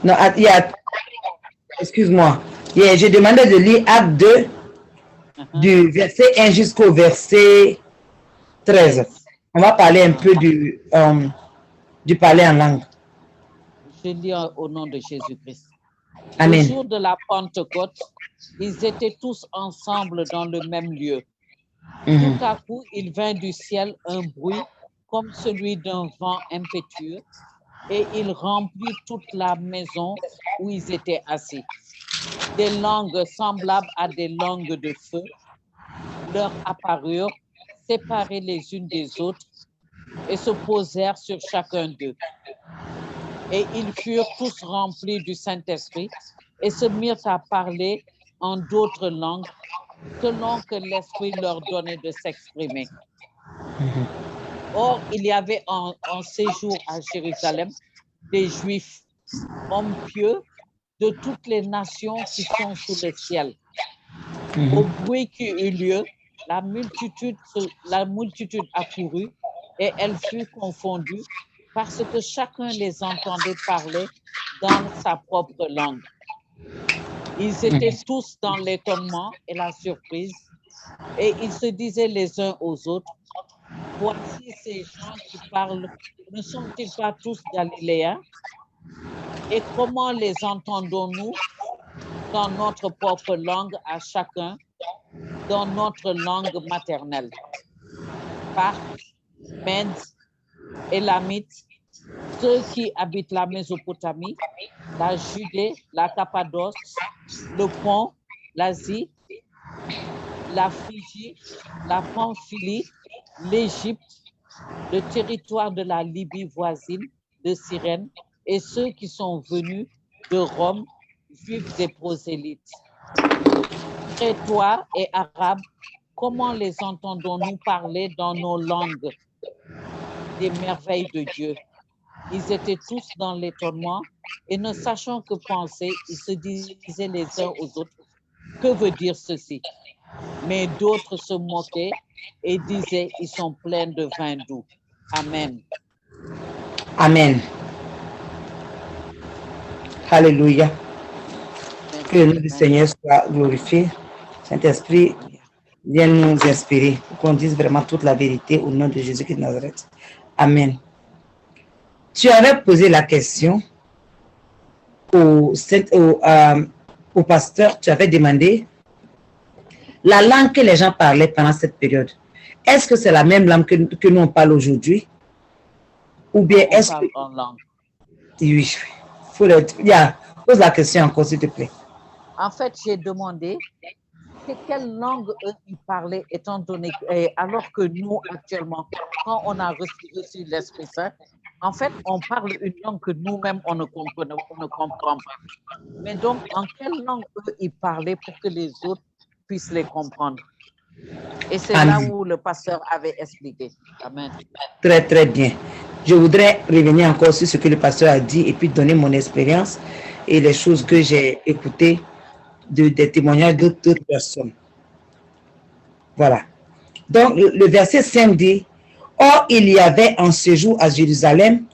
Non, il y a, excuse-moi. J'ai demandé de lire Acte 2, du verset 1 jusqu'au verset 13. On va parler un peu du parler en langue. Je lis au nom de Jésus-Christ. Amen. Le jour de la Pentecôte, ils étaient tous ensemble dans le même lieu. Tout à coup, il vint du ciel un bruit comme celui d'un vent impétueux, et il remplit toute la maison où ils étaient assis. Des langues semblables à des langues de feu leur apparurent, séparées les unes des autres, et se posèrent sur chacun d'eux. Et ils furent tous remplis du Saint-Esprit et se mirent à parler en d'autres langues, selon que l'Esprit leur donnait de s'exprimer. Or, il y avait en séjour à Jérusalem des Juifs, hommes pieux de toutes les nations qui sont sous le ciel. Au bruit qui eut lieu, la multitude accourut et elle fut confondue parce que chacun les entendait parler dans sa propre langue. Ils étaient tous dans l'étonnement et la surprise et ils se disaient les uns aux autres, voici ces gens qui parlent, ne sont-ils pas tous galiléens? Et comment les entendons-nous dans notre propre langue à chacun, dans notre langue maternelle? Parthes, Mèdes, Élamites, ceux qui habitent la Mésopotamie, la Judée, la Cappadoce, le Pont, l'Asie, la Phrygie, la Pamphylie, l'Égypte, le territoire de la Libye voisine, de Cyrène, et ceux qui sont venus de Rome, juifs et prosélytes. Crétois et Arabes, comment les entendons-nous parler dans nos langues des merveilles de Dieu? Ils étaient tous dans l'étonnement et ne sachant que penser, ils se disaient les uns aux autres, que veut dire ceci? Mais d'autres se moquaient et disaient, ils sont pleins de vin doux. Amen. Amen. Alléluia. Que le nom du Seigneur soit glorifié. Saint-Esprit, viens nous inspirer pour qu'on dise vraiment toute la vérité au nom de Jésus-Christ de Nazareth. Amen. Tu avais posé la question au pasteur, tu avais demandé la langue que les gens parlaient pendant cette période. Est-ce que c'est la même langue que nous on parle aujourd'hui? Ou bien est-ce que... en langue. Oui, pose la question encore, s'il te plaît. En fait, j'ai demandé quelle langue eux ils parlaient, étant donné, alors que nous, actuellement, quand on a reçu l'Esprit Saint, en fait, on parle une langue que nous-mêmes, on ne comprend pas. Mais donc, en quelle langue eux ils parlaient pour que les autres puissent les comprendre? Et c'est là où le pasteur avait expliqué. Amen. Très, très bien. Je voudrais revenir encore sur ce que le pasteur a dit et puis donner mon expérience et les choses que j'ai écoutées des témoignages d'autres personnes. Voilà. Donc, le verset 5 dit, « Or, il y avait en séjour à Jérusalem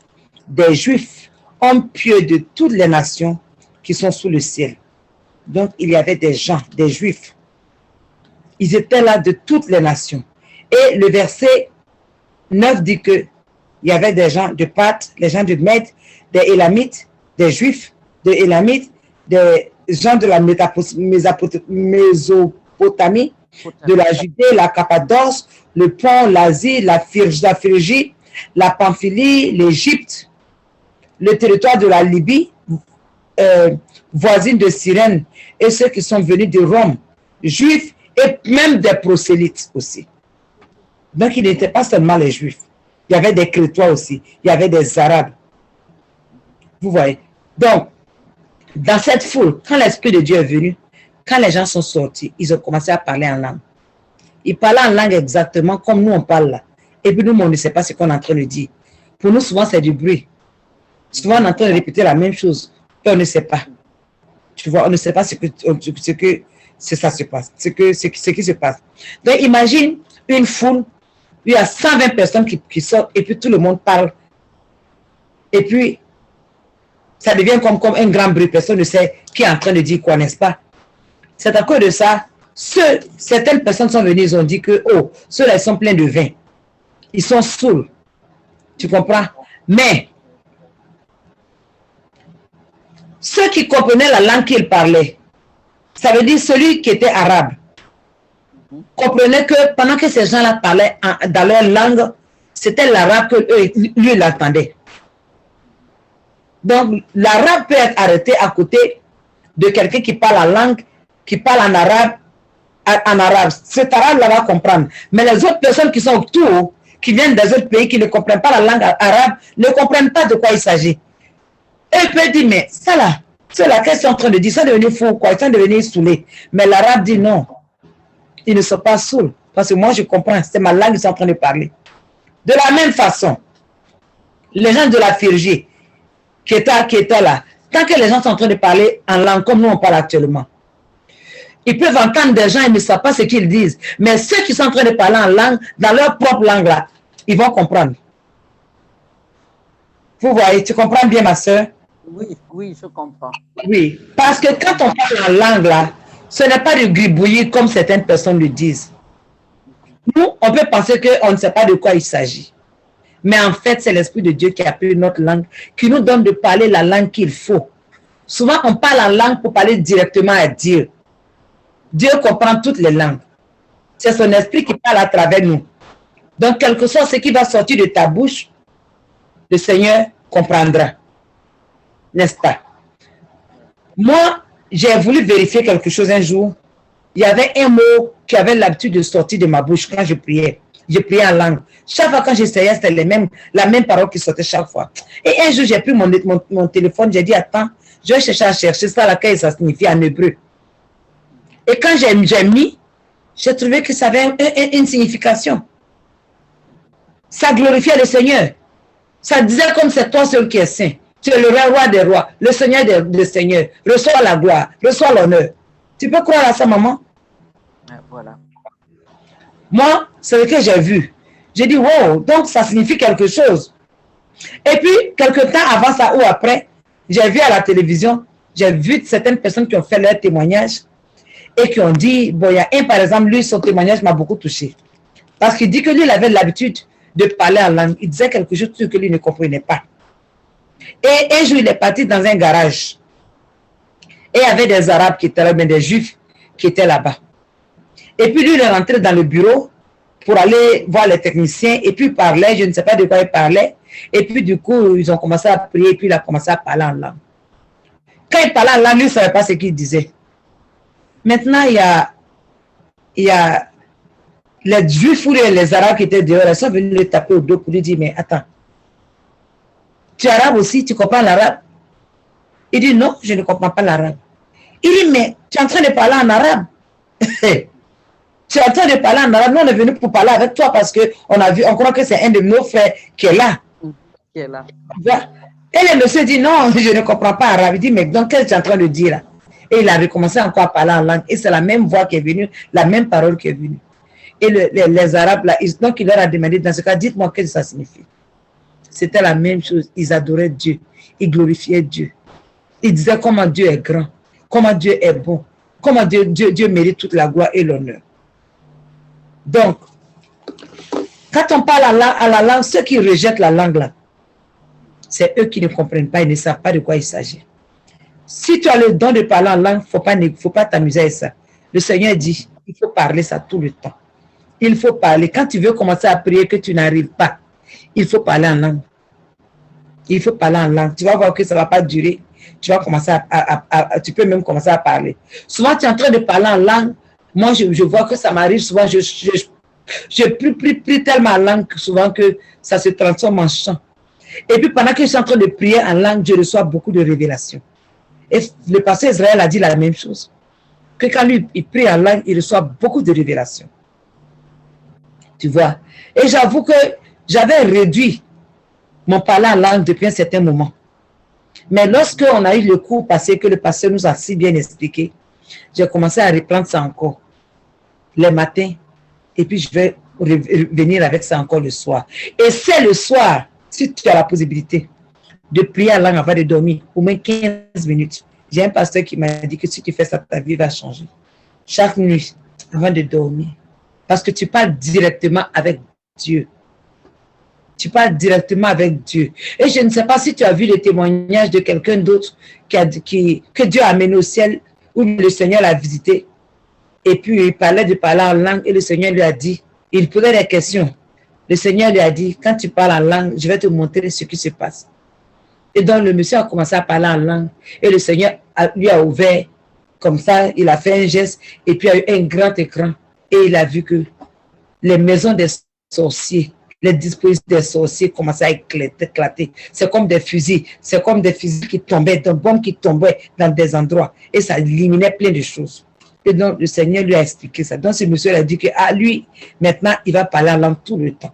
des Juifs, hommes pieux de toutes les nations qui sont sous le ciel. » Donc, il y avait des gens, des Juifs. Ils étaient là de toutes les nations. Et le verset 9 dit que il y avait des gens de Parthes, les gens de Mède, des Élamites, des Juifs, des Élamites, des gens de la Mésopotamie, de la Judée, la Cappadoce, le Pont, l'Asie, la Phrygie, la Pamphylie, l'Égypte, le territoire de la Libye, voisine de Cyrène, et ceux qui sont venus de Rome, Juifs et même des prosélytes aussi. Donc, il n'était pas seulement les Juifs. Il y avait des Crétois aussi. Il y avait des Arabes. Vous voyez. Donc, dans cette foule, quand l'Esprit de Dieu est venu, quand les gens sont sortis, ils ont commencé à parler en langue. Ils parlaient en langue exactement comme nous, on parle là. Et puis nous, on ne sait pas ce qu'on est en train de dire. Pour nous, souvent, c'est du bruit. Souvent, on est en train de répéter la même chose. Et on ne sait pas. Tu vois, on ne sait pas ce qui se passe. Donc, imagine une foule, il y a 120 personnes qui sortent et puis tout le monde parle. Et puis, ça devient comme un grand bruit. Personne ne sait qui est en train de dire quoi, n'est-ce pas? C'est à cause de ça, certaines personnes sont venues, ils ont dit que, oh, ceux-là, ils sont pleins de vin. Ils sont saouls. Tu comprends? Mais, ceux qui comprenaient la langue qu'ils parlaient, ça veut dire celui qui était arabe, comprenait que pendant que ces gens-là parlaient dans leur langue, c'était l'arabe que lui, il entendait. Donc, l'arabe peut être arrêté à côté de quelqu'un qui parle la langue, qui parle en arabe. Cet arabe-là va comprendre. Mais les autres personnes qui sont autour, qui viennent des autres pays, qui ne comprennent pas la langue arabe, ne comprennent pas de quoi il s'agit. Et ils peuvent dire, mais ça là, ceux-là, qu'est-ce qu'ils sont en train de dire? Ils sont devenus fous, quoi, ils sont devenus saoulés. Mais l'arabe dit non, ils ne sont pas saouls. Parce que moi, je comprends, c'est ma langue qu'ils sont en train de parler. De la même façon, les gens de la Phrygie, qui étaient là, tant que les gens sont en train de parler en langue comme nous on parle actuellement, ils peuvent entendre des gens, ils ne savent pas ce qu'ils disent. Mais ceux qui sont en train de parler en langue, dans leur propre langue là, ils vont comprendre. Vous voyez, tu comprends bien ma soeur? Oui, oui, je comprends. Oui, parce que quand on parle en langue là, ce n'est pas du gribouillis comme certaines personnes le disent. Nous, on peut penser qu'on ne sait pas de quoi il s'agit. Mais en fait, c'est l'Esprit de Dieu qui a pris notre langue, qui nous donne de parler la langue qu'il faut. Souvent, on parle en langue pour parler directement à Dieu. Dieu comprend toutes les langues. C'est son esprit qui parle à travers nous. Donc, quelque chose, ce qui va sortir de ta bouche, le Seigneur comprendra. N'est-ce pas? Moi, j'ai voulu vérifier quelque chose un jour. Il y avait un mot qui avait l'habitude de sortir de ma bouche quand je priais. Je priais en langue. Chaque fois quand j'essayais, c'était la même parole qui sortait chaque fois. Et un jour, j'ai pris mon téléphone, j'ai dit, attends, je vais chercher à chercher ça, laquelle ça signifie en hébreu. Et quand j'ai mis, j'ai trouvé que ça avait une signification. Ça glorifiait le Seigneur. Ça disait comme c'est toi seul qui es saint. Tu es le roi des rois, le Seigneur des seigneurs. Reçois la gloire, reçois l'honneur. Tu peux croire à ça, maman? Voilà. Moi, c'est ce que j'ai vu. J'ai dit, wow, donc ça signifie quelque chose. Et puis, quelque temps avant ça ou après, j'ai vu à la télévision, j'ai vu certaines personnes qui ont fait leur témoignage et qui ont dit, bon, il y a un, par exemple, lui, son témoignage m'a beaucoup touché. Parce qu'il dit que lui, il avait l'habitude de parler en langue. Il disait quelque chose que lui ne comprenait pas. Et un jour, il est parti dans un garage. Et il y avait des Arabes qui étaient là, mais des Juifs qui étaient là-bas. Et puis lui, il est rentré dans le bureau pour aller voir les techniciens. Et puis il parlait, je ne sais pas de quoi il parlait. Et puis du coup, ils ont commencé à prier. Et puis il a commencé à parler en langue. Quand il parlait en langue, lui ne savait pas ce qu'il disait. Maintenant, il y a les Juifs ou les Arabes qui étaient dehors. Ils sont venus le taper au dos pour lui dire, mais attends, tu es arabe aussi, tu comprends l'arabe? Il dit, non, je ne comprends pas l'arabe. Il dit, mais tu es en train de parler en arabe. Tu es en train de parler en arabe. Nous, on est venu pour parler avec toi parce qu'on croit que c'est un de nos frères qui est là. Qui est là. Et le monsieur dit, non, je ne comprends pas arabe. Il dit, mais donc, qu'est-ce que tu es en train de dire là? Et il a recommencé encore à parler en langue. Et c'est la même voix qui est venue, la même parole qui est venue. Et les Arabes, là, donc il leur a demandé, dans ce cas, dites-moi qu'est-ce que ça signifie. C'était la même chose. Ils adoraient Dieu. Ils glorifiaient Dieu. Ils disaient comment Dieu est grand, comment Dieu est bon, comment Dieu mérite toute la gloire et l'honneur. Donc, quand on parle à la langue, ceux qui rejettent la langue là, c'est eux qui ne comprennent pas, ils ne savent pas de quoi il s'agit. Si tu as le don de parler en langue, il ne faut pas t'amuser avec ça. Le Seigneur dit, il faut parler ça tout le temps. Il faut parler. Quand tu veux commencer à prier que tu n'arrives pas, il faut parler en langue. Il faut parler en langue. Tu vas voir que ça ne va pas durer. Tu vas commencer tu peux même commencer à parler. Souvent, tu es en train de parler en langue. Moi, je vois que ça m'arrive souvent. Je prie tellement en langue souvent que ça se transforme en chant. Et puis, pendant que je suis en train de prier en langue, je reçois beaucoup de révélations. Et le pasteur Israël a dit la même chose. Que quand lui, il prie en langue, il reçoit beaucoup de révélations. Tu vois. Et j'avoue que j'avais réduit mon parler en langue depuis un certain moment. Mais lorsqu'on a eu le cours passé, que le pasteur nous a si bien expliqué, j'ai commencé à reprendre ça encore les matins. Et puis je vais revenir avec ça encore le soir. Et c'est le soir, si tu as la possibilité, de prier en langue avant de dormir, au moins 15 minutes. J'ai un pasteur qui m'a dit que si tu fais ça, ta vie va changer. Chaque nuit, avant de dormir. Parce que tu parles directement avec Dieu. Tu parles directement avec Dieu. Et je ne sais pas si tu as vu le témoignage de quelqu'un d'autre que Dieu a amené au ciel, où le Seigneur l'a visité. Et puis il parlait de parler en langue et le Seigneur lui a dit, il posait des questions. Le Seigneur lui a dit, quand tu parles en langue, je vais te montrer ce qui se passe. Et donc le monsieur a commencé à parler en langue et le Seigneur lui a ouvert comme ça, il a fait un geste et puis il y a eu un grand écran et il a vu que les maisons des sorciers, les dispositifs des sorciers commençaient à éclater. C'est comme des fusils, qui tombaient, des bombes qui tombaient dans des endroits et ça éliminait plein de choses. Et donc le Seigneur lui a expliqué ça. Donc ce monsieur a dit que lui, maintenant, il va parler en langue tout le temps.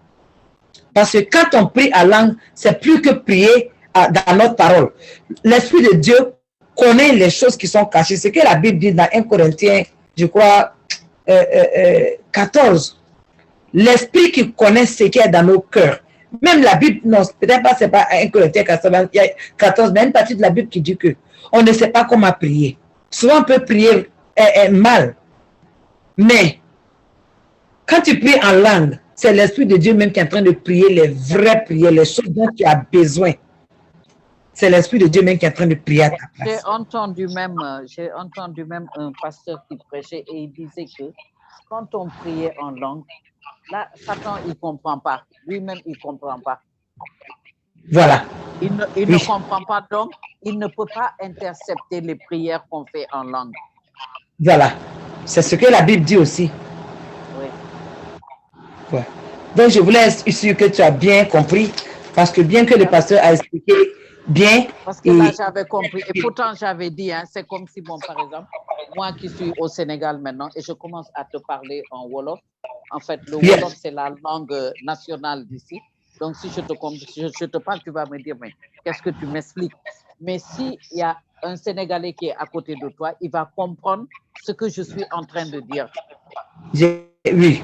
Parce que quand on prie en langue, c'est plus que prier dans notre parole. L'Esprit de Dieu connaît les choses qui sont cachées. Ce que la Bible dit dans 1 Corinthiens, je crois, 14. L'Esprit qui connaît ce qui est dans nos cœurs. Même la Bible, non, peut-être pas, c'est pas 1 Corinthiens 14, mais une partie de la Bible qui dit que on ne sait pas comment prier. Souvent, on peut prier mal. Mais, quand tu pries en langue, c'est l'Esprit de Dieu même qui est en train de prier les vraies prières, les choses dont tu as besoin. C'est l'Esprit de Dieu même qui est en train de prier à ta place. J'ai entendu même un pasteur qui prêchait et il disait que quand on priait en langue, là, Satan, il ne comprend pas. Lui-même, il ne comprend pas. Voilà. Il ne comprend pas, donc il ne peut pas intercepter les prières qu'on fait en langue. Voilà. C'est ce que la Bible dit aussi. Oui. Ouais. Donc, je voulais être sûr que tu as bien compris, parce que bien que le pasteur a expliqué bien. Parce que là, j'avais compris. Et pourtant, j'avais dit, hein, c'est comme si, bon, par exemple, moi qui suis au Sénégal maintenant, et je commence à te parler en Wolof. En fait, le Wolof, c'est la langue nationale d'ici. Donc, si je te parle, tu vas me dire, mais qu'est-ce que tu m'expliques? Mais s'il y a un Sénégalais qui est à côté de toi, il va comprendre ce que je suis en train de dire. Oui.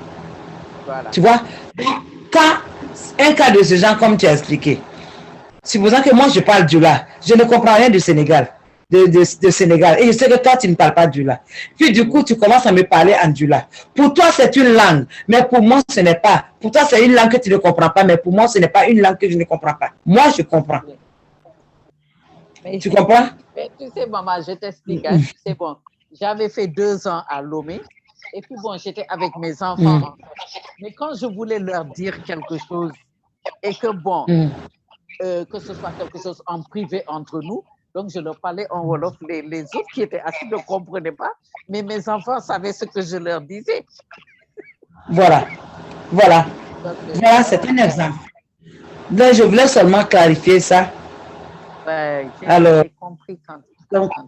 Voilà. Tu vois, quand un cas de ce genre, comme tu as expliqué, supposons que moi, je parle Dioula, je ne comprends rien du Sénégal, de Sénégal, et je sais que toi, tu ne parles pas Dioula. Puis du coup, tu commences à me parler en Dioula. Pour toi, c'est une langue, mais pour moi, ce n'est pas. Pour toi, c'est une langue que tu ne comprends pas, mais pour moi, ce n'est pas une langue que je ne comprends pas. Moi, je comprends. Mais, tu comprends? Mais tu sais, maman, je t'explique. Hein, c'est bon. J'avais fait 2 ans à Lomé, et puis bon, j'étais avec mes enfants. Mais quand je voulais leur dire quelque chose, et que bon, que ce soit quelque chose en privé entre nous, donc je leur parlais en Wolof. Les autres qui étaient assis ne comprenaient pas, mais mes enfants savaient ce que je leur disais. Voilà. Voilà. Voilà, c'est un exemple. Donc, je voulais seulement clarifier ça. Ouais, alors, j'ai compris quand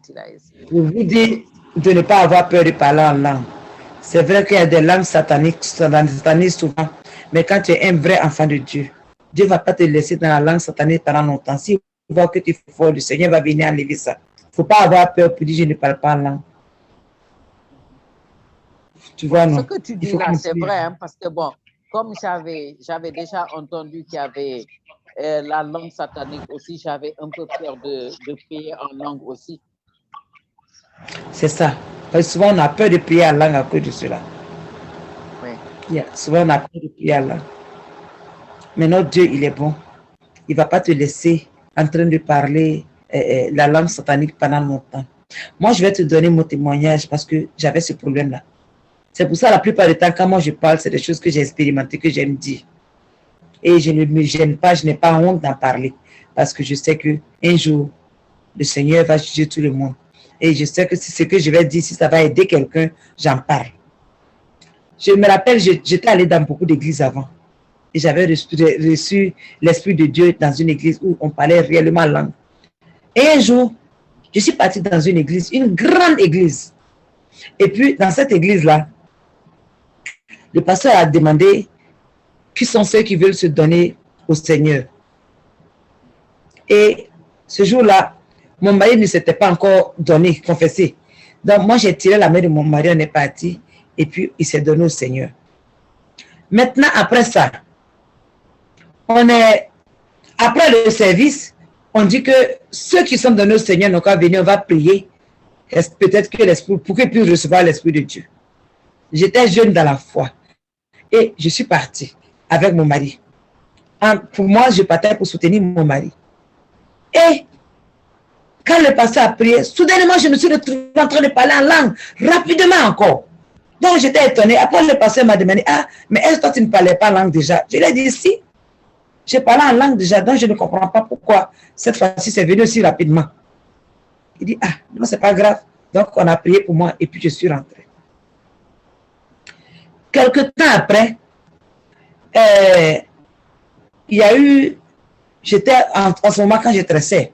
il a essayé. Je vous dis de ne pas avoir peur de parler en langue. C'est vrai qu'il y a des langues sataniques souvent, mais quand tu es un vrai enfant de Dieu, Dieu ne va pas te laisser dans la langue satanique pendant longtemps. Si tu vois que tu fais fort, le Seigneur va venir enlever ça. Il ne faut pas avoir peur pour dire je ne parle pas en langue. Tu vois, non? Ce que tu dis là, c'est vrai, hein, parce que bon, comme j'avais déjà entendu qu'il y avait la langue satanique aussi, j'avais un peu peur de prier en langue aussi. C'est ça. Parce que souvent, on a peur de prier en langue à cause de cela. Oui. Yeah, souvent, on a peur de prier en langue. Mais notre Dieu, il est bon. Il ne va pas te laisser en train de parler la langue satanique pendant longtemps. Moi, je vais te donner mon témoignage parce que j'avais ce problème-là. C'est pour ça, la plupart du temps, quand moi je parle, c'est des choses que j'ai expérimentées, que j'aime dire. Et je ne me gêne pas, je n'ai pas honte d'en parler. Parce que je sais qu'un jour, le Seigneur va juger tout le monde. Et je sais que si ce que je vais dire, si ça va aider quelqu'un, j'en parle. Je me rappelle, j'étais allée dans beaucoup d'églises avant. Et j'avais reçu l'Esprit de Dieu dans une église où on parlait réellement langue. Et un jour, je suis partie dans une église, une grande église. Et puis, dans cette église-là, le pasteur a demandé qui sont ceux qui veulent se donner au Seigneur. Et ce jour-là, mon mari ne s'était pas encore donné, confessé. Donc, moi, j'ai tiré la main de mon mari, on est parti, et puis il s'est donné au Seigneur. Maintenant, après ça, après le service, on dit que ceux qui sont dans nos Seigneur n'ont qu'à venir, on va prier. Peut-être que l'Esprit, pour qu'ils puissent recevoir l'Esprit de Dieu. J'étais jeune dans la foi. Et je suis partie avec mon mari. Pour moi, je partais pour soutenir mon mari. Et quand le pasteur a prié, soudainement, je me suis retrouvée en train de parler en langue, rapidement encore. Donc, j'étais étonnée. Après, le pasteur m'a demandé, ah, mais est-ce que toi, tu ne parlais pas en langue déjà? Je lui ai dit, si. J'ai parlé en langue déjà, donc je ne comprends pas pourquoi cette fois-ci, c'est venu aussi rapidement. Il dit, ah, non, c'est pas grave. Donc, on a prié pour moi et puis je suis rentrée. Quelque temps après, il y a eu, j'étais en ce moment quand je tressais,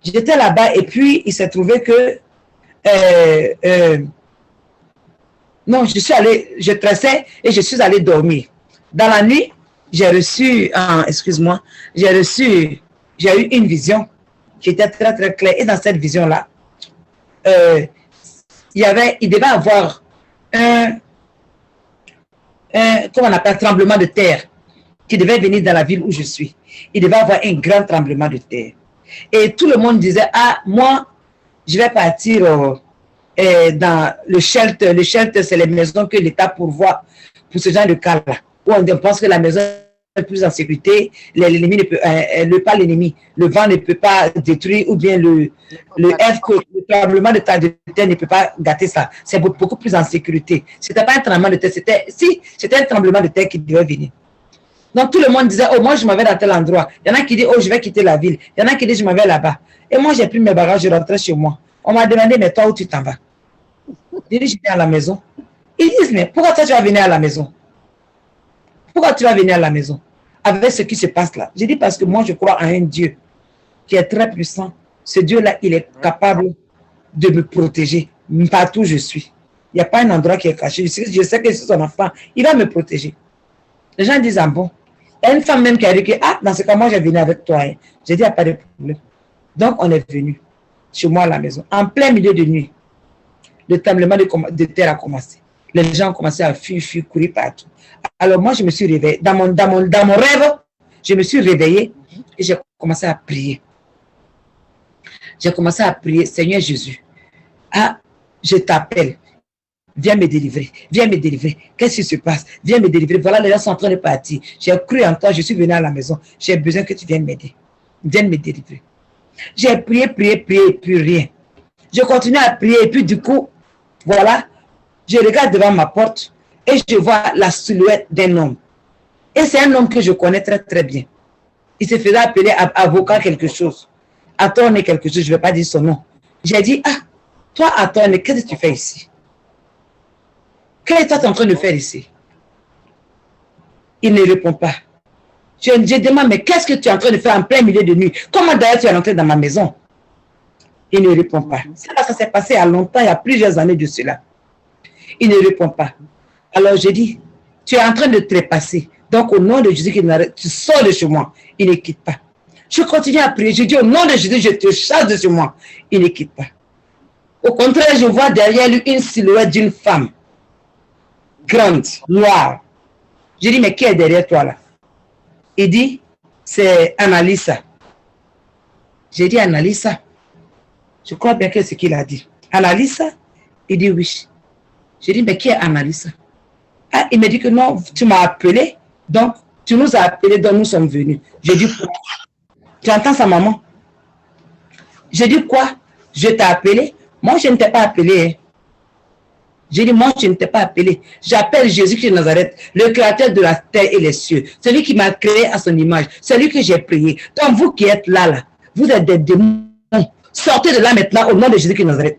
j'étais là-bas et puis il s'est trouvé que, non, je tressais et je suis allée dormir. Dans la nuit, j'ai reçu, excuse-moi, j'ai eu une vision qui était très très claire. Et dans cette vision-là, il devait avoir comment on appelle, tremblement de terre qui devait venir dans la ville où je suis. Il devait avoir un grand tremblement de terre. Et tout le monde disait, ah, moi, je vais partir dans le shelter. Le shelter, c'est les maisons que l'État pourvoit pour ce genre de cas-là. Où on pense que la maison est plus en sécurité, l'ennemi ne peut, pas l'ennemi, le vent ne peut pas détruire, ou bien le tremblement de terre ne peut pas gâter ça. C'est beaucoup plus en sécurité. C'était pas un tremblement de terre, c'était un tremblement de terre qui devait venir. Donc tout le monde disait, oh, moi je m'en vais dans tel endroit. Il y en a qui disent, oh, je vais quitter la ville. Il y en a qui disent, je m'en vais là-bas. Et moi j'ai pris mes bagages, je rentrais chez moi. On m'a demandé, mais toi où tu t'en vas? J'ai dit, je viens à la maison. Ils disent, mais pourquoi toi tu vas venir à la maison? Pourquoi tu vas venir à la maison avec ce qui se passe là? J'ai dit parce que moi je crois en un Dieu qui est très puissant. Ce Dieu-là, il est capable de me protéger partout où je suis. Il n'y a pas un endroit qui est caché. Je sais que c'est son enfant, il va me protéger. Les gens disent, ah bon. Il y a une femme même qui a dit que, ah, dans ce cas, moi je venais avec toi. Hein. J'ai dit, il n'y a pas de problème. Donc on est venu chez moi à la maison. En plein milieu de nuit, le tremblement de terre a commencé. Les gens ont commencé à fuir, courir partout. Alors moi, je me suis réveillée. Dans mon rêve, je me suis réveillée et j'ai commencé à prier. J'ai commencé à prier, Seigneur Jésus, ah, je t'appelle. Viens me délivrer. Viens me délivrer. Qu'est-ce qui se passe? Viens me délivrer. Voilà, les gens sont en train de partir. J'ai cru en toi, je suis venu à la maison. J'ai besoin que tu viennes m'aider. Viens me délivrer. J'ai prié, et puis rien. Je continue à prier et puis du coup, voilà, je regarde devant ma porte et je vois la silhouette d'un homme. Et c'est un homme que je connais très très bien. Il se faisait appeler avocat quelque chose. Attorney quelque chose, je ne vais pas dire son nom. J'ai dit, ah, toi Attorney, qu'est-ce que tu fais ici? Qu'est-ce que tu es en train de faire ici? Il ne répond pas. Je demande, mais qu'est-ce que tu es en train de faire en plein milieu de nuit? Comment d'ailleurs tu es rentré dans ma maison? Il ne répond pas. Ça s'est passé il y a longtemps, il y a plusieurs années de cela. Il ne répond pas. Alors j'ai dit, tu es en train de trépasser. Donc au nom de Jésus, tu sors de chez moi. Il ne quitte pas. Je continue à prier. Je dis, au nom de Jésus, je te chasse de chez moi. Il ne quitte pas. Au contraire, je vois derrière lui une silhouette d'une femme. Grande, noire. Je dis, mais qui est derrière toi là? Il dit, c'est Annalisa. J'ai dit, Annalisa. Je crois bien que c'est ce qu'il a dit. Annalisa? Il dit oui. J'ai dit, mais qui est Annalisa? Ah, il me dit que non, tu m'as appelé, donc tu nous as appelés, donc nous sommes venus. J'ai dit, quoi? Tu entends sa maman? J'ai dit, quoi? Je t'ai appelé? Moi, je ne t'ai pas appelé. Hein. J'ai dit, moi, je ne t'ai pas appelé. J'appelle Jésus-Christ de Nazareth, le créateur de la terre et les cieux, celui qui m'a créé à son image, celui que j'ai prié. Donc, vous qui êtes là, vous êtes des démons. Sortez de là maintenant au nom de Jésus-Christ de Nazareth.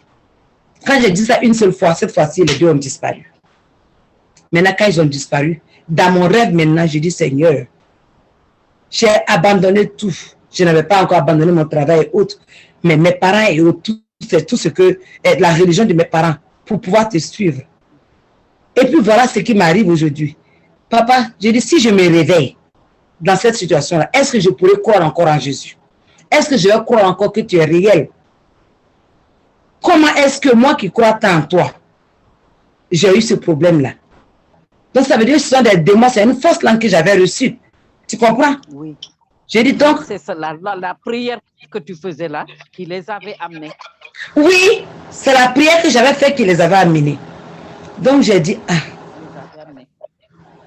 Quand j'ai dit ça une seule fois, cette fois-ci, les deux ont disparu. Maintenant, quand ils ont disparu, dans mon rêve maintenant, j'ai dit, Seigneur, j'ai abandonné tout. Je n'avais pas encore abandonné mon travail et autres, mais mes parents et autres, c'est tout ce que est la religion de mes parents pour pouvoir te suivre. Et puis voilà ce qui m'arrive aujourd'hui. Papa, j'ai dit, si je me réveille dans cette situation-là, est-ce que je pourrais croire encore en Jésus? Est-ce que je vais croire encore que tu es réel? Comment est-ce que moi qui crois tant en toi, j'ai eu ce problème-là? Donc ça veut dire que ce sont des démons, c'est une fausse langue que j'avais reçue. Tu comprends? Oui. J'ai dit donc. C'est ça, la prière que tu faisais là, qui les avait amenés. Oui, c'est la prière que j'avais faite qui les avait amenés. Donc j'ai dit,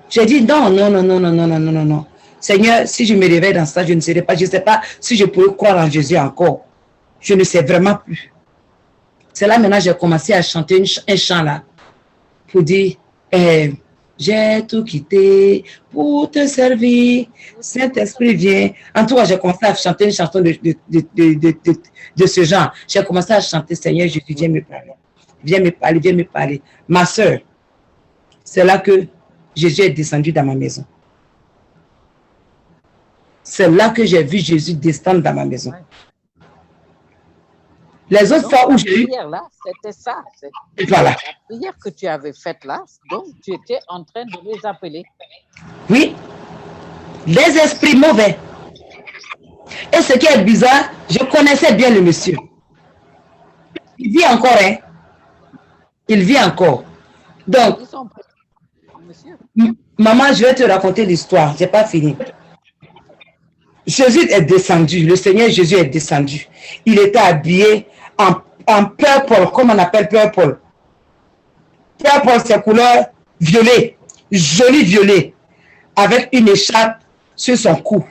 j'ai dit non, non, non, non, non, non, non, non, non, non. Seigneur, si je me réveille dans ça, je ne serai pas, je ne sais pas si je pourrais croire en Jésus encore. Je ne sais vraiment plus. C'est là maintenant j'ai commencé à chanter un chant là pour dire, j'ai tout quitté pour te servir. Saint-Esprit vient. En tout cas, j'ai commencé à chanter une chanson de ce genre. J'ai commencé à chanter, Seigneur Jésus, viens me parler. Viens me parler, viens me parler. Ma soeur, c'est là que Jésus est descendu dans ma maison. C'est là que j'ai vu Jésus descendre dans ma maison. Les autres fois où j'ai eu... là, c'était ça. Voilà. La prière que tu avais faite là, donc tu étais en train de les appeler. Oui. Les esprits mauvais. Et ce qui est bizarre, je connaissais bien le monsieur. Il vit encore, hein. Il vit encore. Donc, maman, je vais te raconter l'histoire. Je n'ai pas fini. Jésus est descendu. Le Seigneur Jésus est descendu. Il était habillé en purple, comme on appelle purple. Purple, c'est couleur violet, joli violet, avec une écharpe sur son cou.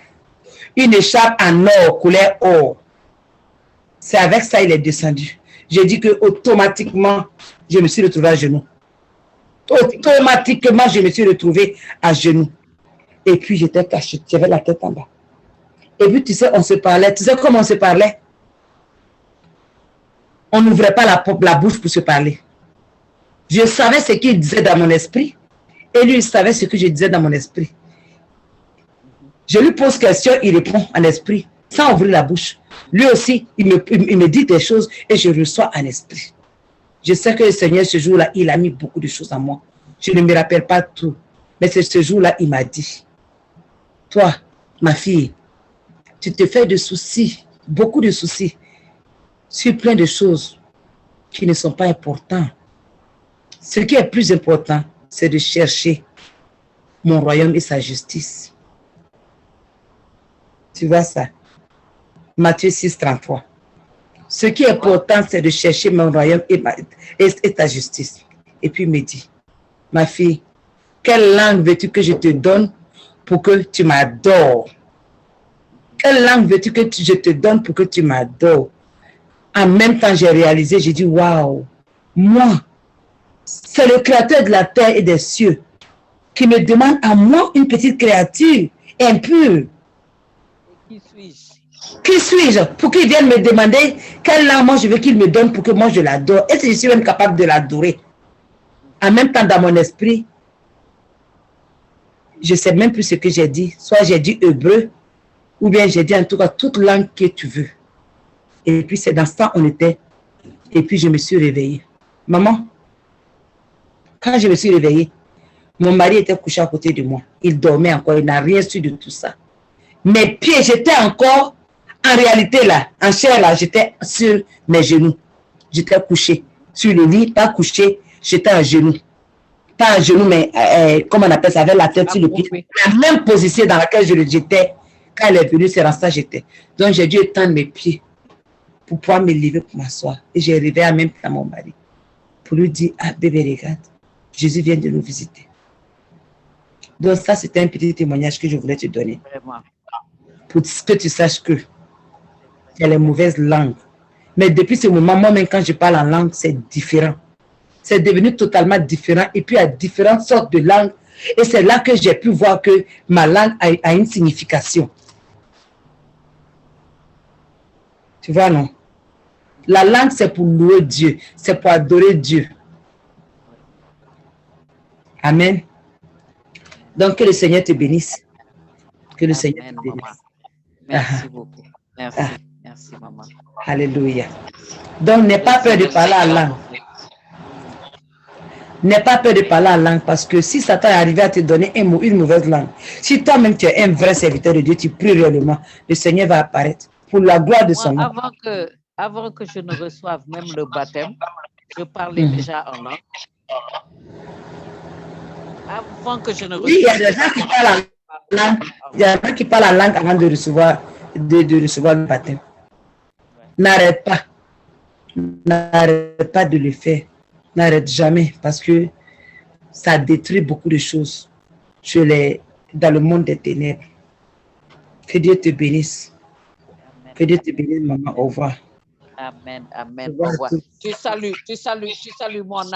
Une écharpe en or, couleur or. C'est avec ça qu'il est descendu. J'ai dit que automatiquement, je me suis retrouvé à genoux. Automatiquement, je me suis retrouvé à genoux. Et puis, j'étais caché. J'avais la tête en bas. Et puis, tu sais, on se parlait. Tu sais comment on se parlait? On n'ouvrait pas la bouche pour se parler. Je savais ce qu'il disait dans mon esprit. Et lui, il savait ce que je disais dans mon esprit. Je lui pose question, il répond en esprit, sans ouvrir la bouche. Lui aussi, il me dit des choses et je reçois en esprit. Je sais que le Seigneur, ce jour-là, il a mis beaucoup de choses en moi. Je ne me rappelle pas tout. Mais c'est ce jour-là, il m'a dit, toi, ma fille, tu te fais de soucis, beaucoup de soucis, sur plein de choses qui ne sont pas importantes. Ce qui est plus important, c'est de chercher mon royaume et sa justice. Tu vois ça? Matthieu 6, 33. Ce qui est important, c'est de chercher mon royaume et ta justice. Et puis il me dit, ma fille, quelle langue veux-tu que je te donne pour que tu m'adores? Quelle langue veux-tu que je te donne pour que tu m'adores? En même temps, j'ai réalisé, j'ai dit, waouh, moi, c'est le créateur de la terre et des cieux qui me demande à moi, une petite créature impure. Qui suis-je? Qui suis-je pour qu'il vienne me demander quelle langue moi je veux qu'il me donne pour que moi je l'adore? Est-ce que je suis même capable de l'adorer? En même temps, dans mon esprit, je ne sais même plus ce que j'ai dit. Soit j'ai dit hébreu, ou bien j'ai dit en tout cas toute langue que tu veux. Et puis c'est dans ça on était. Et puis je me suis réveillée. Maman, quand je me suis réveillée, mon mari était couché à côté de moi. Il dormait encore, il n'a rien su de tout ça. Mes pieds, j'étais encore, en réalité là, en chair là, j'étais sur mes genoux. J'étais couché sur le lit, pas couché, j'étais à genoux. Pas à genoux, mais comment on appelle ça, avec la tête sur le pied. La même position dans laquelle j'étais, quand elle est venue, c'est dans ça j'étais. Donc j'ai dû étendre mes pieds pour pouvoir me lever pour m'asseoir. Et j'ai réveillé en même temps mon mari pour lui dire, ah bébé, regarde, Jésus vient de nous visiter. Donc ça, c'était un petit témoignage que je voulais te donner. Vraiment. Pour que tu saches que il y a les mauvaises langues. Mais depuis ce moment, moi-même, quand je parle en langue, c'est différent. C'est devenu totalement différent. Et puis, il y a différentes sortes de langues. Et c'est là que j'ai pu voir que ma langue a une signification. Tu vois, non? La langue, c'est pour louer Dieu. C'est pour adorer Dieu. Amen. Donc, que le Seigneur te bénisse. Que le Seigneur te bénisse. Merci beaucoup. Merci. Merci, maman. Alléluia. Donc, n'aie pas peur de parler en langue. N'aie pas peur de parler en langue parce que si Satan est arrivé à te donner une mauvaise langue, si toi-même tu es un vrai serviteur de Dieu, tu pries réellement, le Seigneur va apparaître pour la gloire de son nom. Avant que je ne reçoive même le baptême, je parlais déjà en langue. Avant que je ne reçoive oui, il y a des gens qui parlent en langue. Il y en a qui parlent la langue avant de recevoir le baptême. N'arrête pas. N'arrête pas de le faire. N'arrête jamais parce que ça détruit beaucoup de choses dans le monde des ténèbres. Que Dieu te bénisse. Que Dieu te bénisse, maman. Au revoir. Amen. Amen. Au revoir. Tu salues mon